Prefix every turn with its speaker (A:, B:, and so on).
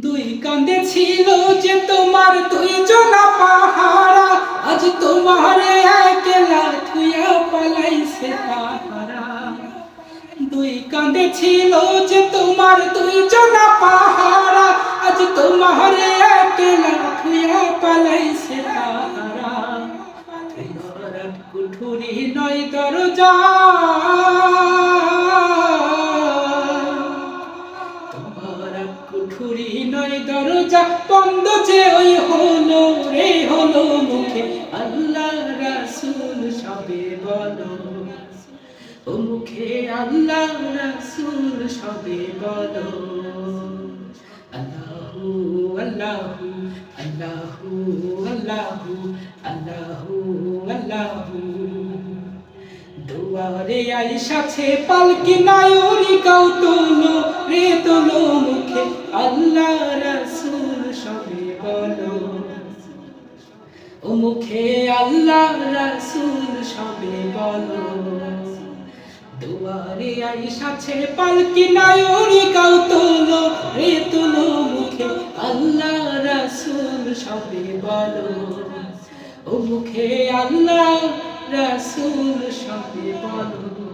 A: দুই কাঁধে ছিল যে তোমার দুই জনা পাহারা, আজ তোমার একলা থুইয়া পালাইছে তাহারা। দুই কাঁধে ছিল যে তোমার দুই জনা পাহারা, আজ তোমার একলা থুইয়া পালাইছে তাহারা। তোমার কুঠুরি নয় দরজা, কুঠুরি নয় দরজা, বন্ধ যে ওই হলো রে হলো মুখে আল্লাহ রাসূল সবে বলো, ও মুখে আল্লাহ রাসূল সবে বলো। আল্লাহু আল্লাহু আল্লাহু আল্লাহু আল্লাহু আল্লাহু। দুয়ারে আইসাছে পালকি নায়রি কাউ তোলো রে তোলো, মুখে আল্লাহ রাসূল সবে বলো, ও মুখে আল্লাহ রাসূল সবে বলো। দুয়ারে আইসাছে পালকি নায়রি কাউ তোলো রে তোলো, মুখে আল্লাহ রাসূল সবে বলো, ও মুখে আল্লাহ রাসূল সবে বলো।